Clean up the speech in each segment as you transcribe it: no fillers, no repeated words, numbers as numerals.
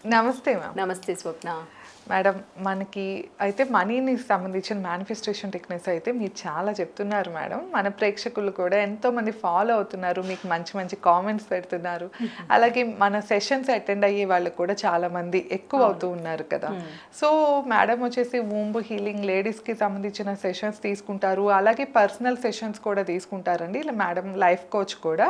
నమస్తే మ్యామ్. నమస్తే స్వప్న. మేడం, మనకి అయితే మనీని సంబంధించిన మేనిఫెస్టేషన్ టెక్నిక్స్ అయితే మీరు చాలా చెప్తున్నారు మేడం. మన ప్రేక్షకులు కూడా ఎంతోమంది ఫాలో అవుతున్నారు, మీకు మంచి మంచి కామెంట్స్ పెడుతున్నారు. అలాగే మన సెషన్స్ అటెండ్ అయ్యే వాళ్ళు కూడా చాలామంది ఎక్కువ అవుతూ ఉన్నారు కదా. సో మేడం వచ్చేసి వూంబ్ హీలింగ్ లేడీస్కి సంబంధించిన సెషన్స్ తీసుకుంటారు, అలాగే పర్సనల్ సెషన్స్ కూడా తీసుకుంటారండి. ఇలా మేడం లైఫ్ కోచ్ కూడా.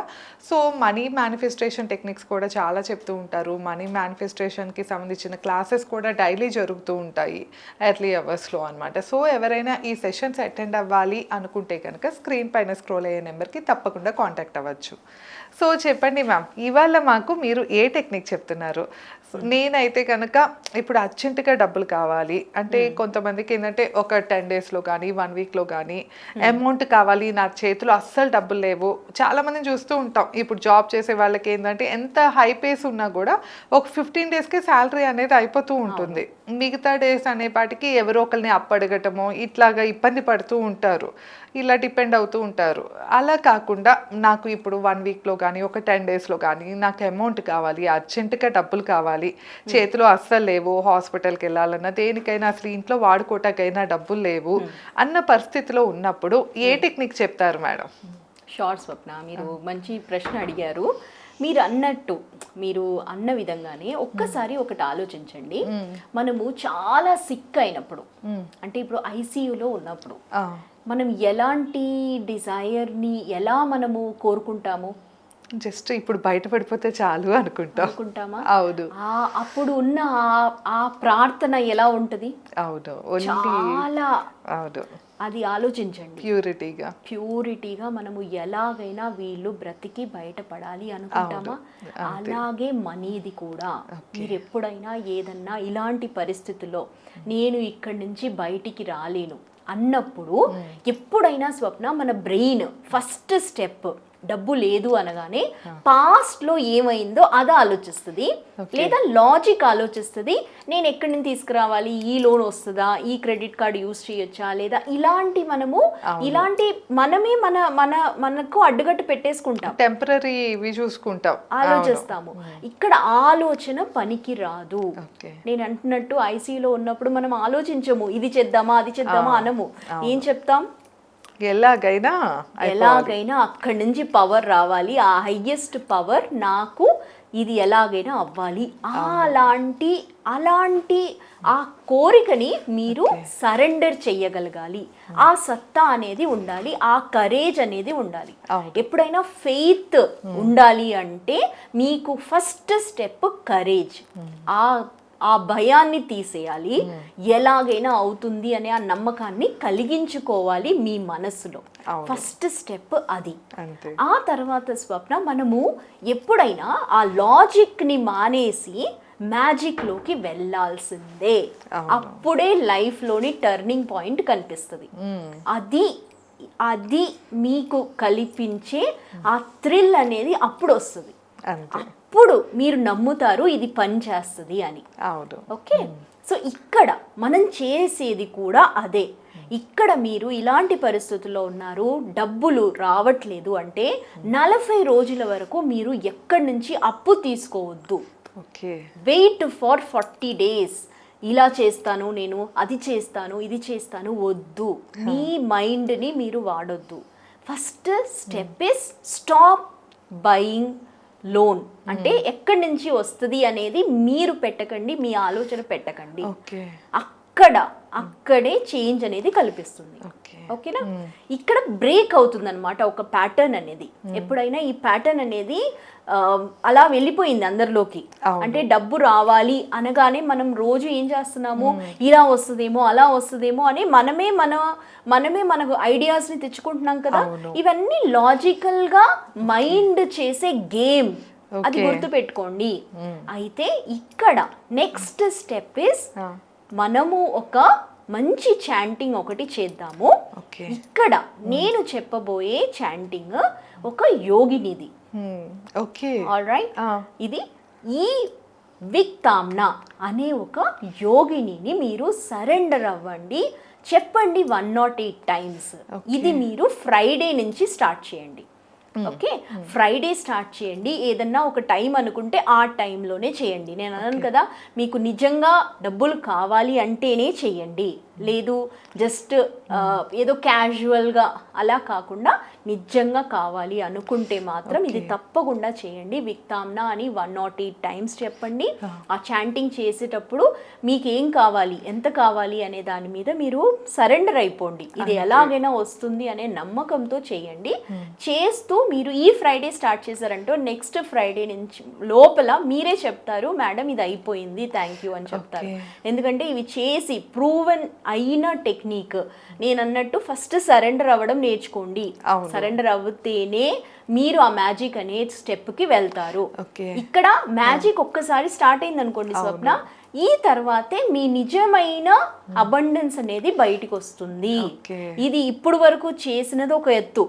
సో మనీ మేనిఫెస్టేషన్ టెక్నిక్స్ కూడా చాలా చెప్తూ ఉంటారు. మనీ మేనిఫెస్టేషన్కి సంబంధించిన క్లాసెస్ కూడా డైలీ జరుగుతూ ఉంటాయి ఎర్లీ అవర్స్లో అనమాట. సో ఎవరైనా ఈ సెషన్స్ అటెండ్ అవ్వాలి అనుకుంటే కనుక స్క్రీన్ పైన స్క్రోల్ అయ్యే నెంబర్కి తప్పకుండా కాంటాక్ట్ అవ్వచ్చు. సో చెప్పండి మ్యామ్, ఇవాళ మాకు మీరు ఏ టెక్నిక్ చెప్తున్నారు? నేనైతే కనుక ఇప్పుడు అర్జెంటుగా డబ్బులు కావాలి అంటే కొంతమందికి ఏంటంటే ఒక 10 డేస్లో కానీ 1 వీక్లో కానీ అమౌంట్ కావాలి, నా చేతిలో అస్సలు డబ్బులు లేవు. చాలామందిని చూస్తూ ఉంటాం. ఇప్పుడు జాబ్ చేసే వాళ్ళకి ఏంటంటే ఎంత హై పేస్ ఉన్నా కూడా ఒక 15 డేస్కి శాలరీ అనేది అయిపోతూ ఉంటుంది. మిగతా డేస్ అనేపాటికి ఎవరో ఒకరిని అప్పడగటమో ఇట్లాగా ఇబ్బంది పడుతూ ఉంటారు, ఇలా డిపెండ్ అవుతూ ఉంటారు. అలా కాకుండా నాకు ఇప్పుడు 1 వీక్లో కానీ ఒక 10 డేస్లో కానీ నాకు అమౌంట్ కావాలి, అర్జెంటుగా డబ్బులు కావాలి, చేతిలో అస్సలు లేవు, హాస్పిటల్కి వెళ్ళాలన్నా దేనికైనా అసలు ఇంట్లో వాడుకోవటానికైనా డబ్బులు లేవు అన్న పరిస్థితిలో ఉన్నప్పుడు ఏ టెక్నిక్ చెప్తారు మేడం? షార్ట్ స్వప్న, మీరు మంచి ప్రశ్న అడిగారు. మీరు అన్నట్టు, మీరు అన్న విధంగానే ఒక్కసారి ఒకటి ఆలోచించండి. మనము చాలా సిక్ అయినప్పుడు, అంటే ఇప్పుడు ఐసీయూలో ఉన్నప్పుడు మనం ఎలాంటి డిజైర్ని ఎలా మనము కోరుకుంటాము? జస్ట్ ఇప్పుడు బయటపడిపోతే చాలు అనుకుంటామా? అవును. అప్పుడు ఉన్న ఆ ప్రార్థన ఎలా ఉంటది? అవును, చాలా. అవును, అది ఆలోచించండి. ప్యూరిటీగా మనము ఎలాగైనా వీళ్ళు బ్రతికి బయటపడాలి అనుకుంటామా? అలాగే మనీది కూడా. మీరు ఎప్పుడైనా ఏదన్నా ఇలాంటి పరిస్థితుల్లో నేను ఇక్కడి నుంచి బయటికి రాలేను అన్నప్పుడు ఎప్పుడైనా స్వప్న మన బ్రెయిన్ ఫస్ట్ స్టెప్ డబ్బు లేదు అనగానే పాస్ట్లో ఏమైందో అది ఆలోచిస్తుంది, లేదా లాజిక్ ఆలోచిస్తుంది. నేను ఎక్కడి నుంచి తీసుకురావాలి, ఈ లోన్ వస్తుందా, ఈ క్రెడిట్ కార్డ్ యూజ్ చేయొచ్చా లేదా, ఇలాంటి మనమే మనకు అడ్డుగట్టు పెట్టేసుకుంటాం, టెంపరరీ చూసుకుంటాం, ఆలోచిస్తాము. ఇక్కడ ఆలోచన పనికి రాదు. నేను అంటున్నట్టు ఐసీయూలో ఉన్నప్పుడు మనం ఆలోచించము, ఇది చేద్దామా అది చేద్దామా అనము. ఏం చెప్తాం? ఎలాగైనా అక్కడి నుంచి పవర్ రావాలి, ఆ హైయెస్ట్ పవర్ నాకు, ఇది ఎలాగైనా అవ్వాలి. అలాంటి ఆ కోరికని మీరు సరెండర్ చెయ్యగలగాలి. ఆ సత్తా అనేది ఉండాలి, ఆ కరేజ్ అనేది ఉండాలి. ఎప్పుడైనా ఫెయిత్ ఉండాలి అంటే మీకు ఫస్ట్ స్టెప్ కరేజ్. ఆ భయాన్ని తీసేయాలి, ఎలాగైనా అవుతుంది అనే ఆ నమ్మకాన్ని కలిగించుకోవాలి మీ మనసులో. ఫస్ట్ స్టెప్ అది. ఆ తర్వాత స్వప్న, మనము ఎప్పుడైనా ఆ లాజిక్ని మానేసి మ్యాజిక్లోకి వెళ్ళాల్సిందే. అప్పుడే లైఫ్లోని టర్నింగ్ పాయింట్ కనిపిస్తుంది. అది మీకు కల్పించే ఆ థ్రిల్ అనేది అప్పుడు వస్తుంది. అప్పుడు మీరు నమ్ముతారు ఇది పని చేస్తుంది అని. ఓకే, సో ఇక్కడ మనం చేసేది కూడా అదే. ఇక్కడ మీరు ఇలాంటి పరిస్థితుల్లో ఉన్నారు, డబ్బులు రావట్లేదు అంటే 40 రోజుల వరకు మీరు ఎక్కడి నుంచి అప్పు తీసుకోవద్దు. Wait for 40 days. ఇలా చేస్తాను నేను, అది చేస్తాను, ఇది చేస్తాను వద్దు. మీ మైండ్ని మీరు వాడొద్దు. First step is stop buying loan. అంటే ఎక్కడి నుంచి వస్తుంది అనేది మీరు పెట్టకండి, మీ ఆలోచన పెట్టకండి. అక్కడే చేంజ్ అనేది కల్పిస్తుంది. ఓకేనా? ఇక్కడ బ్రేక్ అవుతుంది అనమాట ఒక ప్యాటర్న్ అనేది. ఎప్పుడైనా ఈ ప్యాటర్న్ అనేది అలా వెళ్ళిపోయింది అందరిలోకి. అంటే డబ్బు రావాలి అనగానే మనం రోజు ఏం చేస్తున్నాము, ఇలా వస్తుందేమో అలా వస్తుందేమో అని మనమే మనకు ఐడియాస్ని తెచ్చుకుంటున్నాం కదా. ఇవన్నీ లాజికల్ గా మైండ్ చేసే గేమ్, అది గుర్తుపెట్టుకోండి. అయితే ఇక్కడ నెక్స్ట్ స్టెప్ ఇస్ మనము ఒక మంచి చాంటింగ్ ఒకటి చేద్దాము. ఇక్కడ నేను చెప్పబోయే చాంటింగ్ ఒక యోగినిది. ఆల్రైట్, ఇది ఈ విక్తామ్నా అనే ఒక యోగినిని మీరు సరెండర్ అవ్వండి. చెప్పండి 108 టైమ్స్. ఇది మీరు ఫ్రైడే నుంచి స్టార్ట్ చేయండి. ఓకే, ఫ్రైడే స్టార్ట్ చేయండి. ఏదన్నా ఒక టైం అనుకుంటే ఆ టైంలోనే చేయండి. నేను అన్నాను కదా, మీకు నిజంగా డబ్బులు కావాలి అంటేనే చేయండి, లేదు జస్ట్ ఏదో క్యాజువల్గా అలా కాకుండా నిజంగా కావాలి అనుకుంటే మాత్రం ఇది తప్పకుండా చేయండి. విక్తాంనా అని 108 టైమ్స్ చెప్పండి. ఆ చాంటింగ్ చేసేటప్పుడు మీకు ఏం కావాలి, ఎంత కావాలి అనే దాని మీద మీరు సరెండర్ అయిపోండి. ఇది ఎలాగైనా వస్తుంది అనే నమ్మకంతో చేయండి. చేస్తూ మీరు ఈ ఫ్రైడే స్టార్ట్ చేశారంటో నెక్స్ట్ ఫ్రైడే నుంచి లోపల మీరే చెప్తారు, మేడం ఇది అయిపోయింది, థ్యాంక్ యూ అని చెప్తారు. ఎందుకంటే ఇవి చేసి ప్రూవెన్ అయిన టెక్నిక్. నేను అన్నట్టు ఫస్ట్ సరెండర్ అవ్వడం నేర్చుకోండి. సరెండర్ అవుతేనే మీరు ఆ మ్యాజిక్ అనే స్టెప్కి వెళ్తారు. ఇక్కడ మ్యాజిక్ ఒక్కసారి స్టార్ట్ అయింది అనుకోండి స్వప్న, ఈ తర్వాతే మీ నిజమైన అబండెన్స్ అనేది బయటికి వస్తుంది. ఇది ఇప్పుడు వరకు చేసినది ఒక ఎత్తు,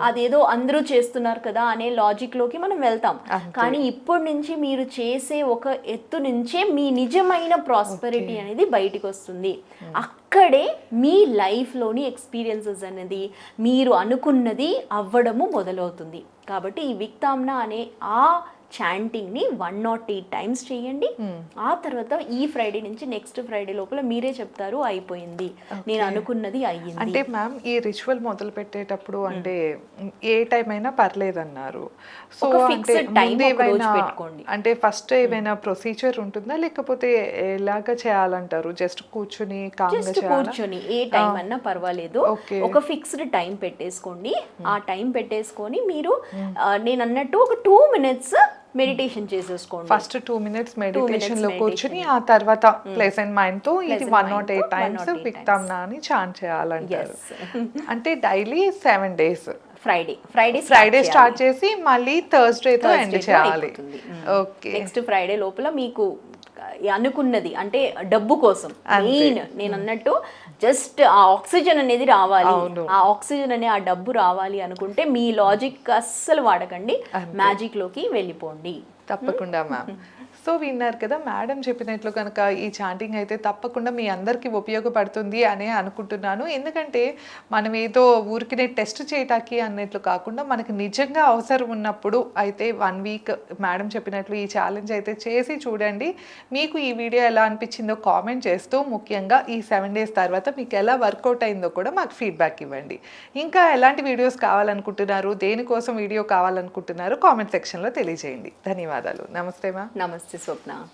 అదేదో అందరూ చేస్తున్నారు కదా అనే లాజిక్ లోకి మనం వెళ్తాం. కానీ ఇప్పటి నుంచి మీరు చేసే ఒక ఎత్తు నుంచే మీ నిజమైన ప్రాస్పెరిటీ అనేది బయటికి వస్తుంది. అక్కడే మీ లైఫ్లోని ఎక్స్పీరియన్సెస్ అనేది మీరు అనుకున్నది అవ్వడము మొదలవుతుంది. కాబట్టి ఈ విక్తాంనా అనే ఆ చాంటింగ్ని 108 టైమ్స్ చేయండి. ఆ తర్వాత ఈ ఫ్రైడే నుంచి నెక్స్ట్ ఫ్రైడే లోపల మీరే చెప్తారు అయిపోయింది, నేను అనుకున్నది అయ్యింది. అంటే మ్యామ్ ఈ రిచువల్ మొదలు పెట్టేటప్పుడు అంటే ఏ టైం అయినా పర్లేదన్నారు. సో ఫిక్స్డ్ టైం పెట్టుకోండి. అంటే ఫస్ట్ ఏమైనా ప్రొసీజర్ ఉంటుందా, లేకపోతే ఎలాగ చేయాలంటారు? జస్ట్ కూర్చుని కూర్చొని ఏ టైం అన్నా పర్వాలేదు, ఒక ఫిక్స్డ్ టైం పెట్టేసుకోండి. ఆ టైం పెట్టేసుకొని మీరు నేను అన్నట్టు ఒక 2 minutes మెడిటేషన్ చేసేసుకోండి. ఫస్ట్ 2 minutes మెడిటేషన్ లో కూర్చుని ఆ తర్వాత ప్లెజెంట్ మైండ్ తో ఇది 108 టైమ్స్ విక్తాంనా అని చాంట్ చేయాలంటారు. అంటే డైలీ 7 days, ఫ్రైడే స్టార్ట్ చేసి మళ్ళీ థర్స్డే తో ఎండ్ చేయాలి. ఓకే, నెక్స్ట్ ఫ్రైడే లోపల మీకు అనుకున్నది అంటే డబ్బు కోసం మెయిన్ నేను అన్నట్టు జస్ట్ ఆ ఆక్సిజన్ అనేది రావాలి, ఆ ఆక్సిజన్ అనే ఆ డబ్బు రావాలి అనుకుంటే మీ లాజిక్ అస్సలు వాడకండి, మ్యాజిక్ లోకి వెళ్ళిపోండి. తప్పకుండా మ్యామ్. సో విన్నారు కదా మేడం చెప్పినట్లు కనుక ఈ చాంటింగ్ అయితే తప్పకుండా మీ అందరికీ ఉపయోగపడుతుంది అనే అనుకుంటున్నాను. ఎందుకంటే మనం ఏదో ఊరికినే టెస్ట్ చేయటానికి అన్నట్లు కాకుండా మనకి నిజంగా అవసరం ఉన్నప్పుడు అయితే 1 week మేడం చెప్పినట్లు ఈ ఛాలెంజ్ అయితే చేసి చూడండి. మీకు ఈ వీడియో ఎలా అనిపించిందో కామెంట్ చేస్తూ ముఖ్యంగా ఈ 7 days తర్వాత మీకు ఎలా వర్కౌట్ అయిందో కూడా మాకు ఫీడ్బ్యాక్ ఇవ్వండి. ఇంకా ఎలాంటి వీడియోస్ కావాలనుకుంటున్నారు, దేనికోసం వీడియో కావాలనుకుంటున్నారు కామెంట్ సెక్షన్లో తెలియజేయండి. ధన్యవాదాలు. నమస్తే మ్యామ్. నమస్తే స్వప్న.